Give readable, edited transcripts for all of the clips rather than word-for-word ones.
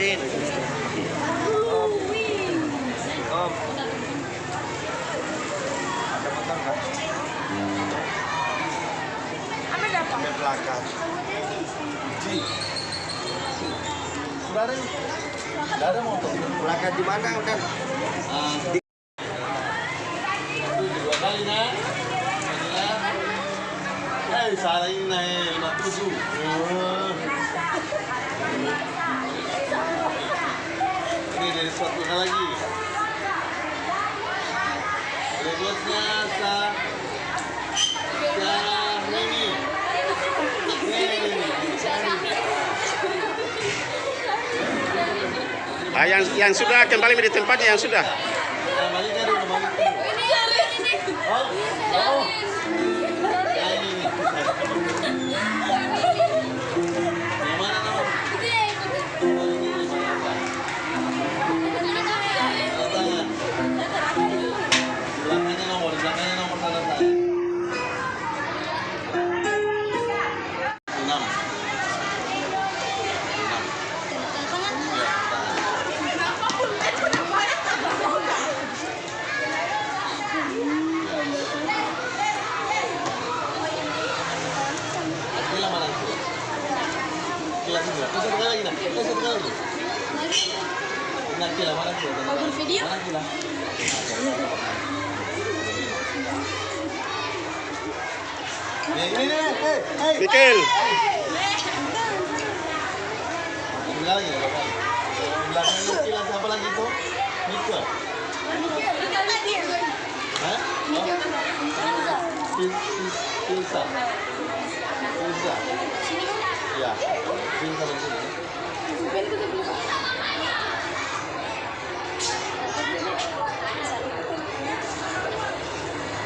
Ajarin. Om. Ada motor nggak? Apa dapat? Ada plakat. Sudah ada? Sudah ada motor. Plakat di mana kan? Dua kali nak. Salah ini naik 57. Ini dari suatu lagi. Berikutnya ini. Yang sudah kembali di tempatnya yang sudah. Kembalikan dulu, kembalikan. Oh. Video? Mikil. Belakangnya siapa lagi tuh? Mika. Hah? Pilsa. Ya. Pilsa di sini.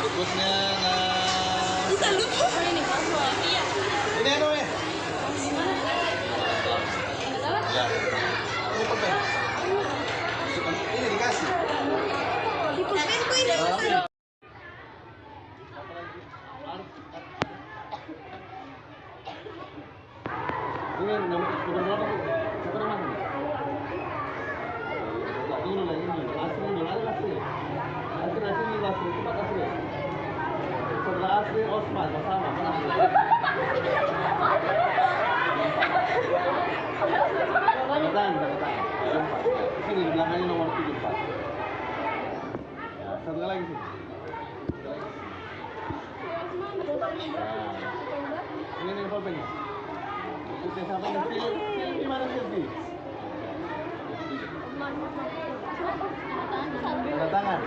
Berikutnya Bisa lupa. ini anu ya. Ya. Ini pulpen. Ini dikasih. Di pulpenku ini. Ini nomor berapa? Nomor mana? Ini lah ini. Asli ini ada asli. Asli ini asli. Tempat asli. Sebelah asli Osman bersama. Mana asli? Catatan. Sini belakangnya nomor 74. Ya, satu lagi sini. Ini pulpennya. Kita sampai di mana sih? Tanda tangan.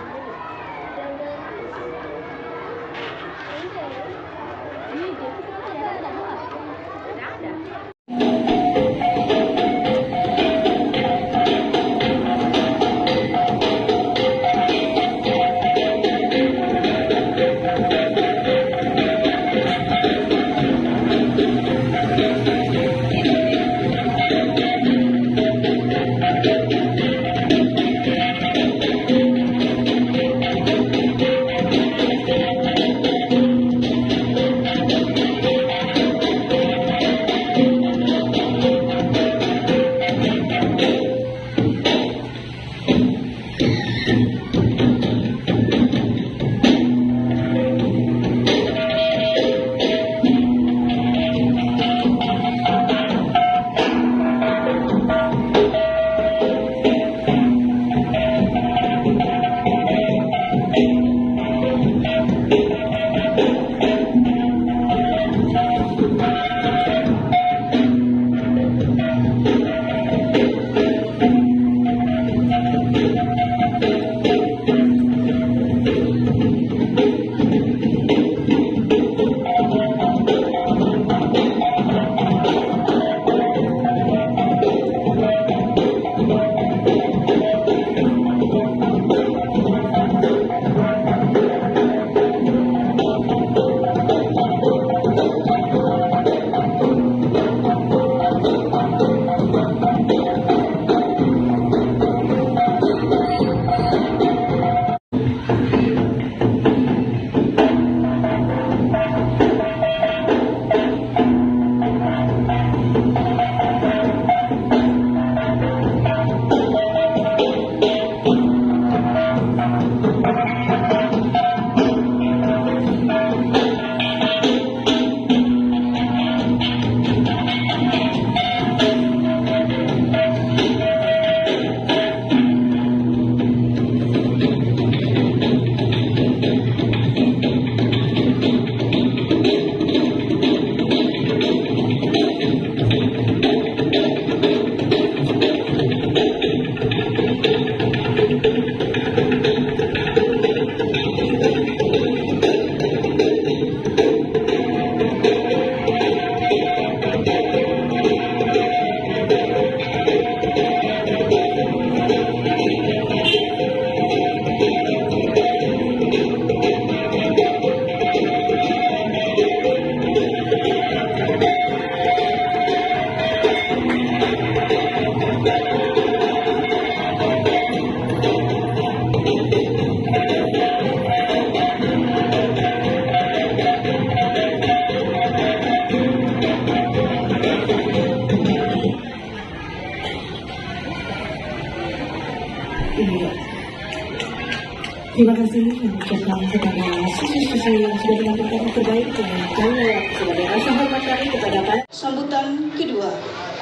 Terima kasih mengucapkan kepada siswa-siswa yang sudah melakukan yang terbaik dengan kami sebagai rasa hormat kami kepada Pak. Sambutan kedua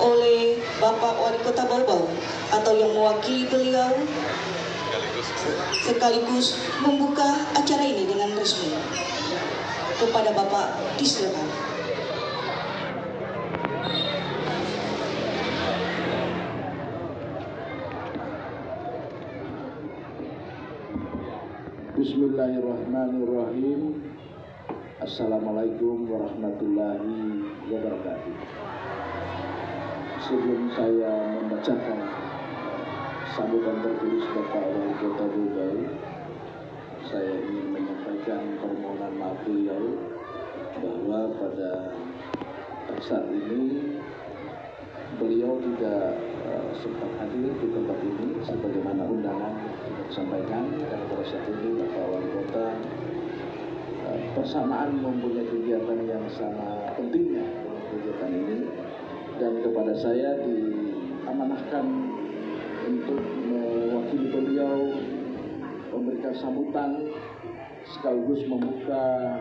oleh Bapak Wali Kota Bau-Bau atau yang mewakili beliau sekaligus membuka acara ini dengan resmi kepada Bapak disilakan. Bismillahirrahmanirrahim. Assalamualaikum warahmatullahi wabarakatuh. Sebelum saya membacakan sambutan tertulis Bapak Wali Kota Bau-Bau, saya ingin menyampaikan permohonan maaf beliau bahwa pada saat ini beliau tidak sempat hadir di tempat ini sebagaimana undangan sudah disampaikan, karena pada saat ini Bapak Wali Kota persamaan mempunyai kegiatan yang sangat pentingnya dalam kegiatan ini, dan kepada saya diamanahkan untuk mewakili beliau memberikan sambutan sekaligus membuka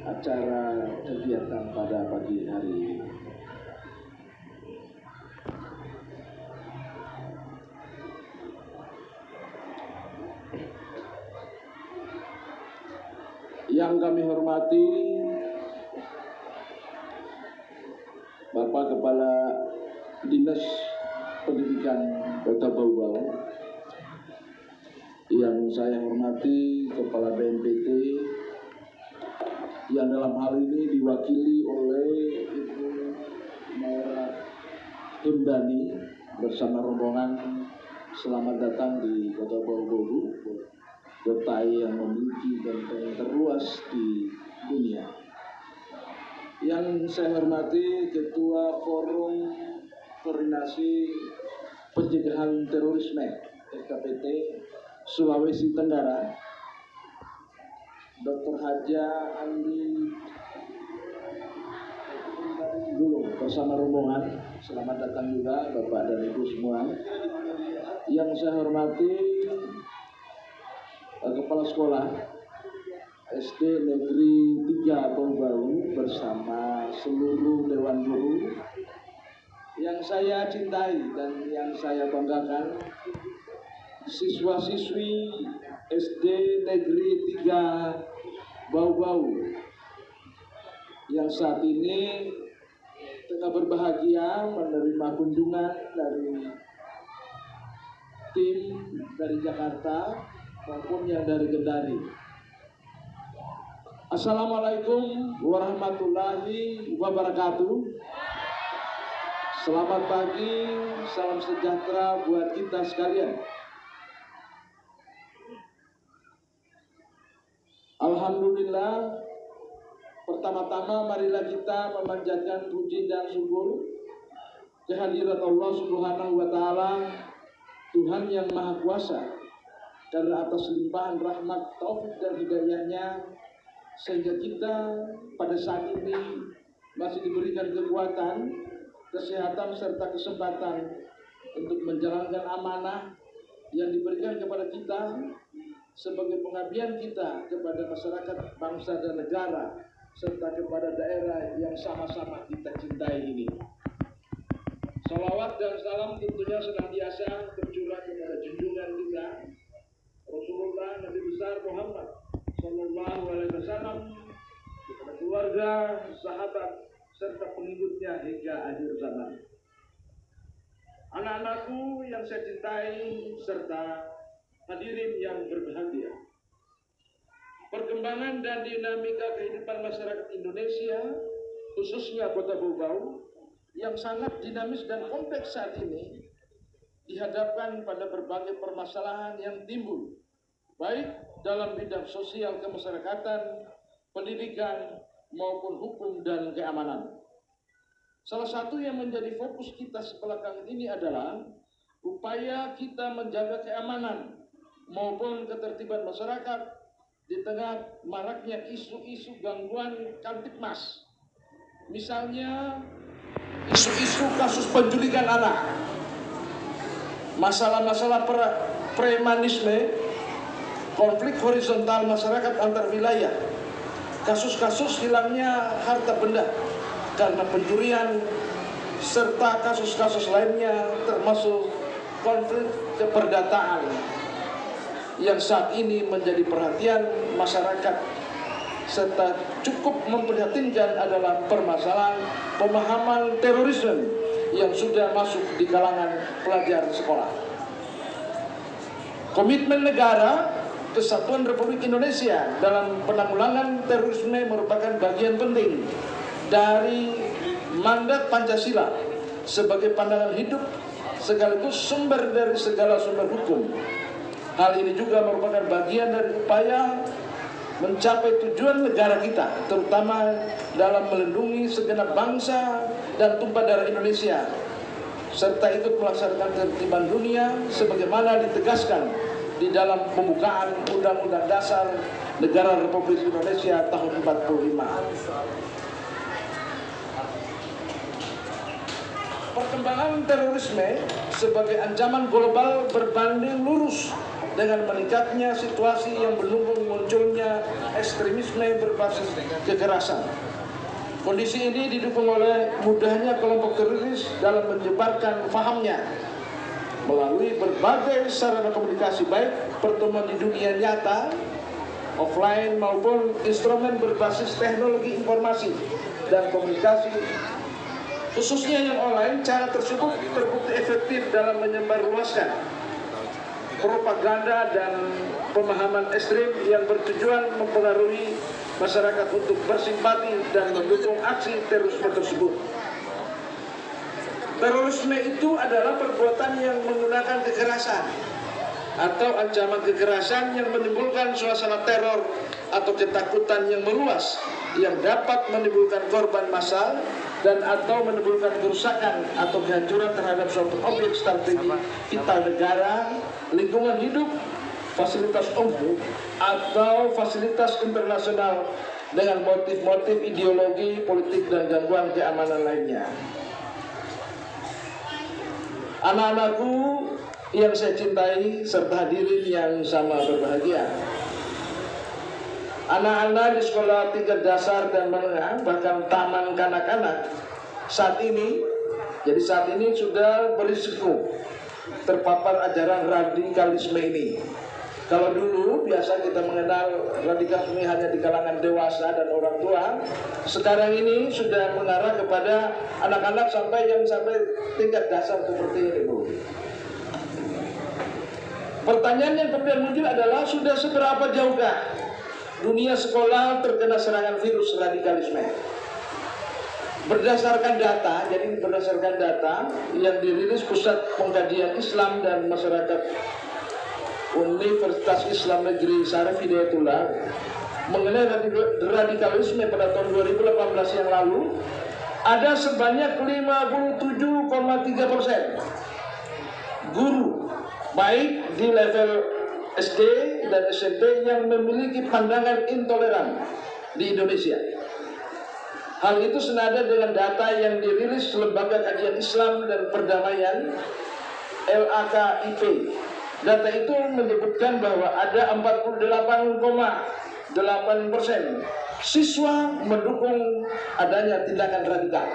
acara kegiatan pada pagi hari ini. Yang kami hormati Bapak Kepala Dinas Pendidikan Kota Bau-Bau, yang saya hormati Kepala BNPT yang dalam hal ini diwakili oleh Ibu Maura Himdani bersama rombongan. Selamat datang di Kota Bau-Bau, kota yang memiliki benteng terluas di dunia. Yang saya hormati Ketua Forum Koordinasi Pencegahan Terorisme FKPT Sulawesi Tenggara, Dr. Haja Andi Gulung bersama rombongan. Selamat datang juga Bapak dan Ibu semua. Yang saya hormati Kepala Sekolah SD Negeri 3 Bau-Bau bersama seluruh Dewan Guru yang saya cintai dan yang saya banggakan, siswa-siswi SD Negeri 3 Bau-Bau yang saat ini tengah berbahagia menerima kunjungan dari tim dari Jakarta maupun yang dari Kendari. Assalamualaikum warahmatullahi wabarakatuh. Selamat pagi, salam sejahtera buat kita sekalian. Alhamdulillah, pertama-tama marilah kita memanjatkan puji dan syukur kehadirat Allah Subhanahu wa Ta'ala, Tuhan yang Maha Kuasa, karena atas limpahan rahmat, taufik dan hidayahnya sehingga kita pada saat ini masih diberikan kekuatan, kesehatan serta kesempatan untuk menjalankan amanah yang diberikan kepada kita sebagai pengabdian kita kepada masyarakat, bangsa dan negara serta kepada daerah yang sama-sama kita cintai ini. Salawat dan salam tentunya senantiasa tercurah kepada junjungan kita Rasulullah Nabi besar Muhammad Sallallahu Alaihi Wasallam, kepada keluarga, sahabat, serta pengikutnya hingga akhir zaman. Anak-anakku yang saya cintai serta hadirin yang berbahagia. Perkembangan dan dinamika kehidupan masyarakat Indonesia, khususnya Kota Bau-Bau, yang sangat dinamis dan kompleks saat ini, dihadapkan pada berbagai permasalahan yang timbul, baik dalam bidang sosial kemasyarakatan, pendidikan, maupun hukum dan keamanan. Salah satu yang menjadi fokus kita sebelakangan ini adalah upaya kita menjaga keamanan maupun ketertiban masyarakat di tengah maraknya isu-isu gangguan Kamtibmas. Misalnya isu-isu kasus penculikan anak, masalah-masalah premanisme, konflik horizontal masyarakat antar wilayah, kasus-kasus hilangnya harta benda karena pencurian, serta kasus-kasus lainnya termasuk konflik keperdataan yang saat ini menjadi perhatian masyarakat serta cukup memprihatinkan adalah permasalahan pemahaman terorisme yang sudah masuk di kalangan pelajar sekolah. Komitmen negara Kesatuan Republik Indonesia dalam penanggulangan terorisme merupakan bagian penting dari mandat Pancasila sebagai pandangan hidup sekaligus sumber dari segala sumber hukum. Hal ini juga merupakan bagian dari upaya mencapai tujuan negara kita, terutama dalam melindungi segenap bangsa dan tumpah darah Indonesia, serta ikut melaksanakan ketertiban dunia sebagaimana ditegaskan di dalam pembukaan Undang-Undang Dasar Negara Republik Indonesia tahun 45. Perkembangan terorisme sebagai ancaman global berbanding lurus dengan meningkatnya situasi yang mendukung munculnya ekstremisme berbasis kekerasan. Kondisi ini didukung oleh mudahnya kelompok teroris dalam menyebarkan pahamnya melalui berbagai sarana komunikasi, baik pertemuan di dunia nyata, offline maupun instrumen berbasis teknologi informasi dan komunikasi. Khususnya yang online, cara tersebut terbukti efektif dalam menyebarluaskan propaganda dan pemahaman ekstrem yang bertujuan mempengaruhi masyarakat untuk bersimpati dan mendukung aksi terorisme tersebut. Terorisme itu adalah perbuatan yang menggunakan kekerasan atau ancaman kekerasan yang menimbulkan suasana teror atau ketakutan yang meluas yang dapat menimbulkan korban massal dan atau menimbulkan kerusakan atau kehancuran terhadap suatu objek strategi vital negara, lingkungan hidup, fasilitas umum atau fasilitas internasional dengan motif-motif ideologi, politik dan gangguan keamanan lainnya. Anak-anakku yang saya cintai serta hadirin yang sama berbahagia, anak-anak di sekolah tingkat dasar dan menengah bahkan taman kanak-kanak saat ini sudah berisiko terpapar ajaran radikalisme ini. Kalau dulu biasa kita mengenal radikalisme hanya di kalangan dewasa dan orang tua, sekarang ini sudah mengarah kepada anak-anak sampai tingkat dasar seperti ini, Bu. Pertanyaan yang kemudian muncul adalah sudah seberapa jauhkah dunia sekolah terkena serangan virus radikalisme? Berdasarkan data yang dirilis Pusat Pengkajian Islam dan Masyarakat Universitas Islam Negeri Syarif Hidayatullah mengenai radikalisme pada tahun 2018 yang lalu, ada sebanyak 57,3% guru baik di level SD dan SMP yang memiliki pandangan intoleran di Indonesia. Hal itu senada dengan data yang dirilis Lembaga Kajian Islam dan Perdamaian LAKIP. Data itu menyebutkan bahwa ada 48,8% siswa mendukung adanya tindakan radikal.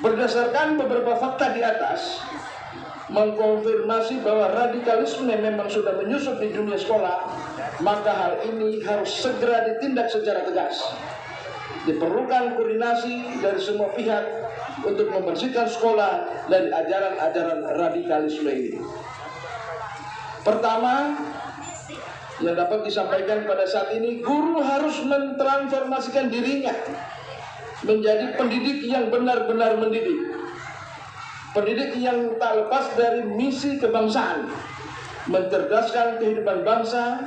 Berdasarkan beberapa fakta di atas, mengkonfirmasi bahwa radikalisme memang sudah menyusup di dunia sekolah, maka hal ini harus segera ditindak secara tegas. Diperlukan koordinasi dari semua pihak untuk membersihkan sekolah dari ajaran-ajaran radikalisme ini. Pertama, yang dapat disampaikan pada saat ini, guru harus mentransformasikan dirinya menjadi pendidik yang benar-benar mendidik. Pendidik yang tak lepas dari misi kebangsaan, mencerdaskan kehidupan bangsa.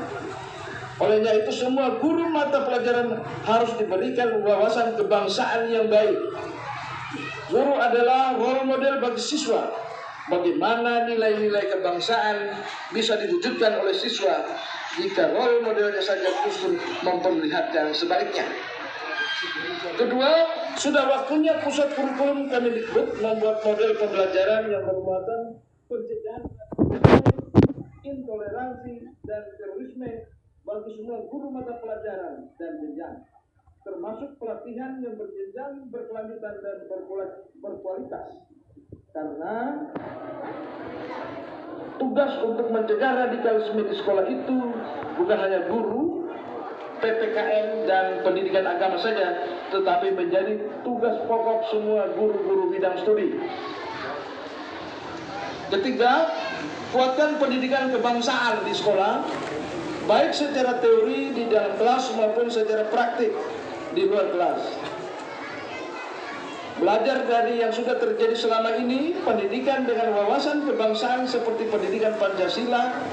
Olehnya itu semua guru mata pelajaran harus diberikan wawasan kebangsaan yang baik. Guru adalah role model bagi siswa. Bagaimana nilai-nilai kebangsaan bisa diwujudkan oleh siswa jika role modelnya saja justru memperlihatkan sebaliknya. Kedua, sudah waktunya pusat kurikulum Kemendikbud membuat model pembelajaran yang bermuatan pencegahan intoleransi dan terorisme bagi semua guru mata pelajaran dan jenjang, termasuk pelatihan yang berjenjang, berkelanjutan dan berkualitas. Karena tugas untuk mencegah radikalisme di sekolah itu bukan hanya guru, PPKN dan pendidikan agama saja, tetapi menjadi tugas pokok semua guru-guru bidang studi. Ketiga, kuatkan pendidikan kebangsaan di sekolah, baik secara teori di dalam kelas maupun secara praktik di luar kelas. Belajar dari yang sudah terjadi selama ini, pendidikan dengan wawasan kebangsaan seperti pendidikan Pancasila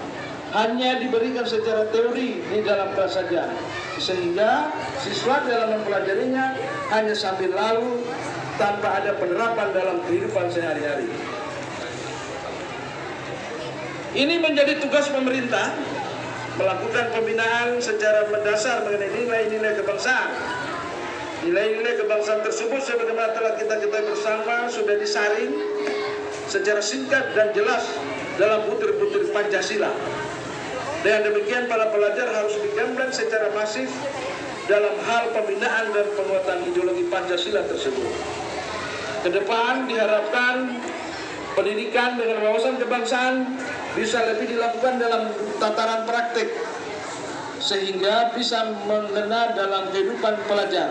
hanya diberikan secara teori di dalam kelas saja, sehingga siswa dalam mempelajarinya hanya sambil lalu tanpa ada penerapan dalam kehidupan sehari-hari. Ini menjadi tugas pemerintah, melakukan pembinaan secara mendasar mengenai nilai-nilai kebangsaan. Nilai-nilai kebangsaan tersebut sebagaimana telah kita ketahui bersama sudah disaring secara singkat dan jelas dalam butir-butir Pancasila. Dengan demikian para pelajar harus digambarkan secara masif dalam hal pembinaan dan penguatan ideologi Pancasila tersebut. Ke depan diharapkan pendidikan dengan wawasan kebangsaan bisa lebih dilakukan dalam tataran praktik sehingga bisa mengena dalam kehidupan pelajar.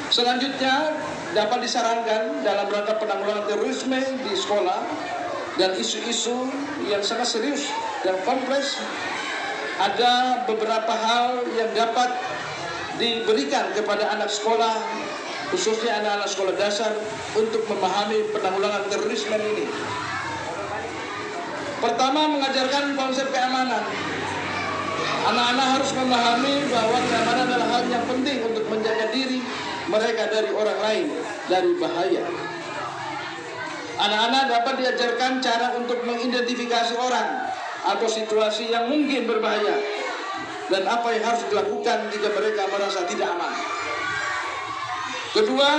Selanjutnya dapat disarankan dalam rangka penanggulangan terorisme di sekolah dan isu-isu yang sangat serius dan kompleks, ada beberapa hal yang dapat diberikan kepada anak sekolah, khususnya anak-anak sekolah dasar, untuk memahami penanggulangan terorisme ini. Pertama, mengajarkan konsep keamanan. Anak-anak harus memahami bahwa keamanan adalah hal yang penting untuk menjaga diri mereka dari orang lain, dari bahaya. Anak-anak dapat diajarkan cara untuk mengidentifikasi orang atau situasi yang mungkin berbahaya dan apa yang harus dilakukan jika mereka merasa tidak aman. Kedua,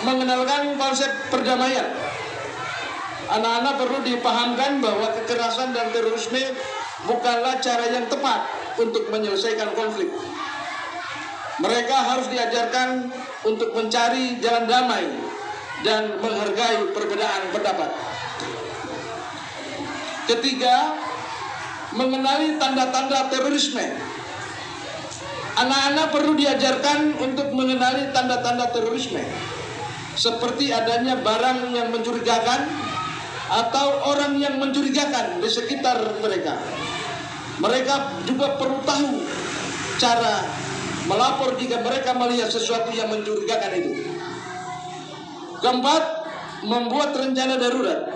mengenalkan konsep perdamaian. Anak-anak perlu dipahamkan bahwa kekerasan dan terorisme bukanlah cara yang tepat untuk menyelesaikan konflik. Mereka harus diajarkan untuk mencari jalan damai dan menghargai perbedaan pendapat. Ketiga, mengenali tanda-tanda terorisme. Anak-anak perlu diajarkan untuk mengenali tanda-tanda terorisme, seperti adanya barang yang mencurigakan atau orang yang mencurigakan di sekitar mereka. Mereka juga perlu tahu cara melapor jika mereka melihat sesuatu yang mencurigakan itu. Keempat, membuat rencana darurat.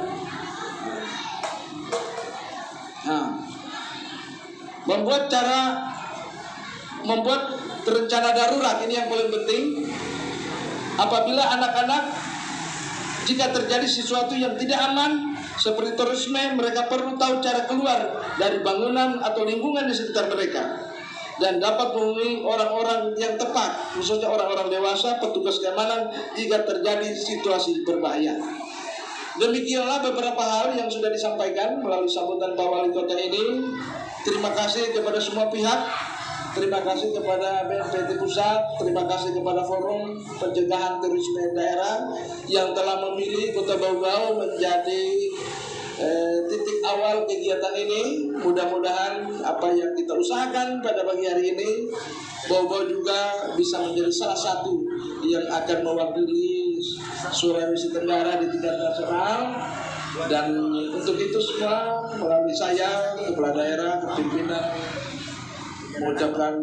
Membuat rencana darurat ini yang paling penting. Apabila anak-anak jika terjadi sesuatu yang tidak aman seperti terorisme, mereka perlu tahu cara keluar dari bangunan atau lingkungan di sekitar mereka dan dapat menghubungi orang-orang yang tepat, khususnya orang-orang dewasa, petugas keamanan jika terjadi situasi berbahaya. Demikianlah beberapa hal yang sudah disampaikan melalui sambutan Pak Wali Kota ini. Terima kasih kepada semua pihak. Terima kasih kepada BNPT Pusat, terima kasih kepada Forum Pencegahan Terorisme Daerah yang telah memilih Kota Bau-Bau menjadi titik awal kegiatan ini. Mudah-mudahan apa yang kita usahakan pada pagi hari ini, Bau-Bau juga bisa menjadi salah satu yang akan mewakili Sulawesi Tenggara di tingkat nasional. Dan untuk itu semua melalui saya, kepala daerah, pimpinan, mengucapkan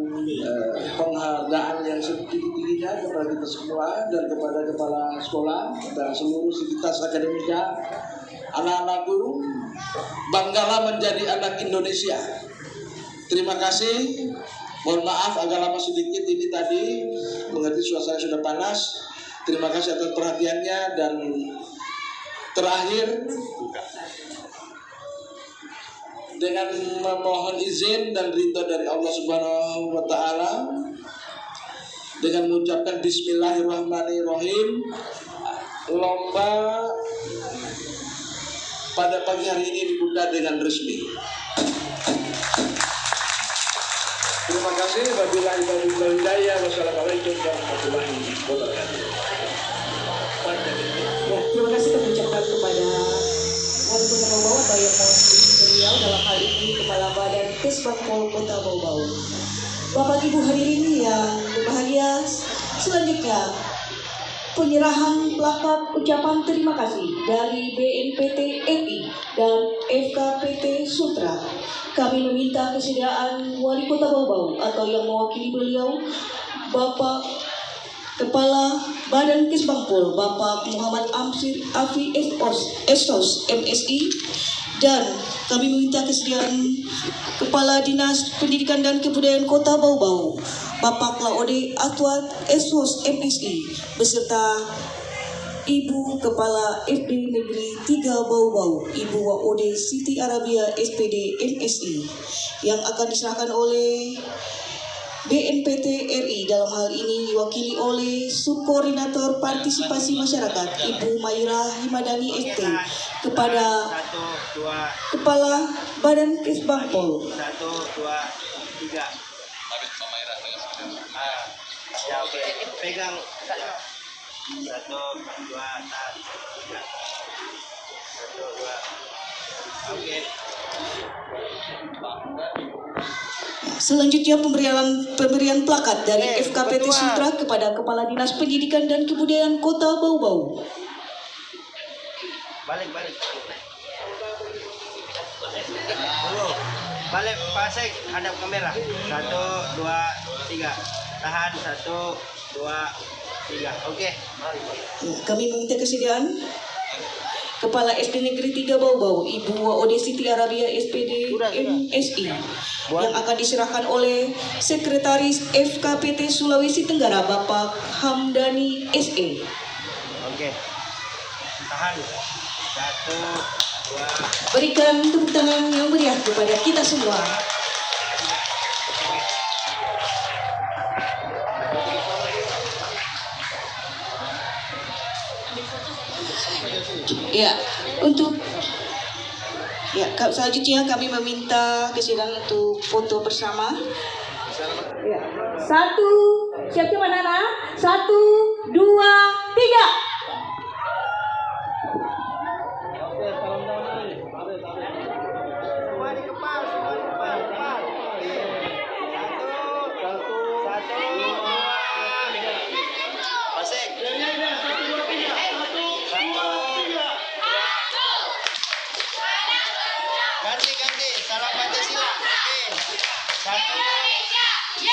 penghargaan yang setinggi-tingginya kepada kita semua dan kepada kepala sekolah dan seluruh sivitas akademika. Anak-anakku, banggalah menjadi anak Indonesia. Terima kasih. Mohon maaf agak lama sedikit ini tadi, mengerti suasana sudah panas. Terima kasih atas perhatiannya dan terakhir dengan memohon izin dan ridho dari Allah Subhanahu wa Ta'ala, dengan mengucapkan Bismillahirrahmanirrahim, lomba pada pagi hari ini dibuka dengan resmi. Terima kasih. Wabillahi hidayah. Wassalamualaikum warahmatullahi wabarakatuh. Ya, terima kasih kami ucapkan kepada Wali Kota Bau Bau atau yang mewakili beliau dalam hal ini Kepala Badan Kesbangpol Kota Bau Bau. Bapak Ibu hadirin yang berbahagia, selanjutnya penyerahan plakat ucapan terima kasih dari BNPT RI dan FKPT Sultra. Kami meminta kesediaan Wali Kota Bau Bau atau yang mewakili beliau, Bapak Kepala Badan Kesbangpol, Bapak Muhammad Amsir Afi Estos MSI, dan kami meminta kesediaan Kepala Dinas Pendidikan dan Kebudayaan Kota Bau Bau, Bapak Laode Atwat Estos MSI, beserta Ibu Kepala FD Negeri 3 Bau Bau, Ibu Waode Siti Arabia SPD MSI, yang akan diserahkan oleh BNPT RI dalam hal ini diwakili oleh Subkoordinator Partisipasi Masyarakat Ibu Maira Himadani ST kepada Kepala Badan Kesbangpol. 1, 2, 3. Ya oke, pegang 1, 2, 3. 1, 2. Oke. Selanjutnya pemberian plakat dari FKPT Sultra kepada Kepala Dinas Pendidikan dan Kebudayaan Kota Bau Bau. Balik. Balik, pasek, hadap kamera. 1, 2, 3. Tahan, 1, 2, 3. Oke. Ya, kami meminta kesediaan Kepala SD Negeri 3 Bau Bau, Ibu Waode Siti Arabia SPD MSI, yang akan diserahkan oleh Sekretaris FKPT Sulawesi Tenggara, Bapak Hamdani SE. Oke. Tahan. 1, 2. Berikan tepuk tangan yang meriah kepada kita semua. Ya, selanjutnya kami meminta kesediaan untuk foto bersama. Ya. 1, siap mana Nana? 1, 2, 3. Oke, salam damai. Tarik. Semua di kepal. 1, 2, 3. Pasek. Ganti. Salam Pancasila. Oke. 1, 2, 1,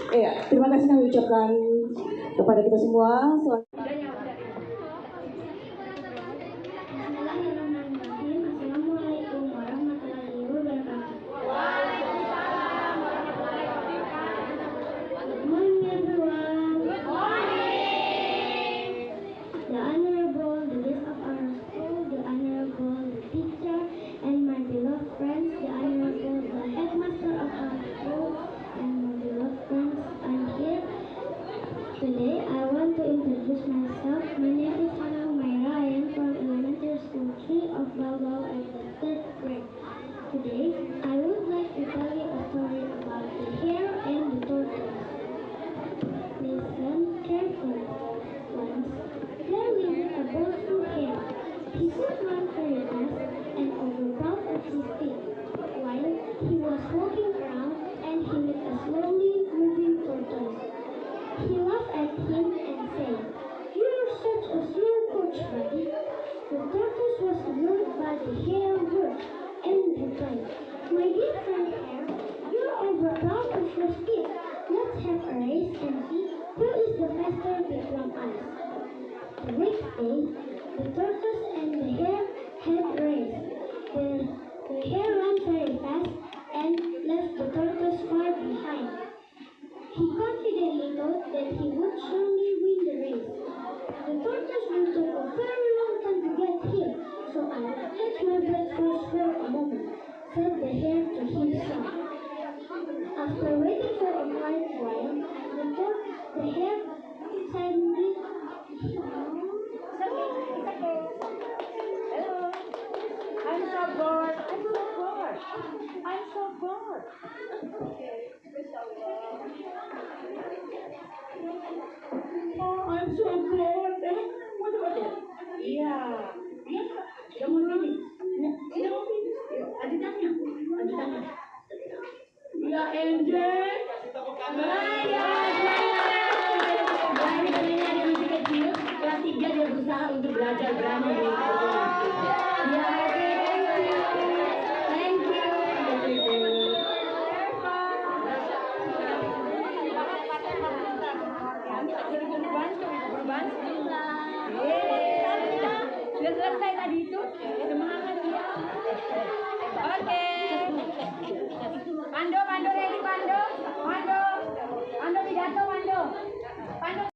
2. Ya, terima kasih kami ucapkan kepada kita semua. Assalamualaikum warahmatullahi wabarakatuh. Good morning, everyone. Good morning. The Honorable, the guest of our school, the Honorable, the teacher, and my beloved friends, the Honorable, the headmaster of our school, and my beloved friends, I'm here. Today, I want to introduce myself. My name is Hannah Humaira. I am from Elementary School 3 of Bau Bau at the 3rd grade. Today, I would like to tell you a story about the hare and the tortoise. Listen carefully. Once, there lived a boastful hare. He could run very fast and overproud of his speed. While he was walking around and he met a slowly moving tortoise. He laughed at him and said, "You are such a slow coach, buddy." The tortoise was annoyed by the hare word and replied, "My dear friend hare, you are overproud of your speed. Let's have a race and see who is the faster between us." The next day, the tortoise and the hare had a race. The hare ran very fast and left the tortoise far behind. He confidently thought that he would surely win the race. The tortoise will take a very long time to get here, so I'll catch my breath first for a moment, said the hare to himself. After waiting for a while, They have sandwich. I'm so bored. I'm so bored. Oh, I'm so bored. What about it? Yeah. Kamu ini. Ada tanya. Ya, Angel. Kelas 3 dia berusaha untuk belajar drama di thank you. Sudah selesai tadi itu. Semangat ya. Oke. Pando ready, Pando pidato, Pando.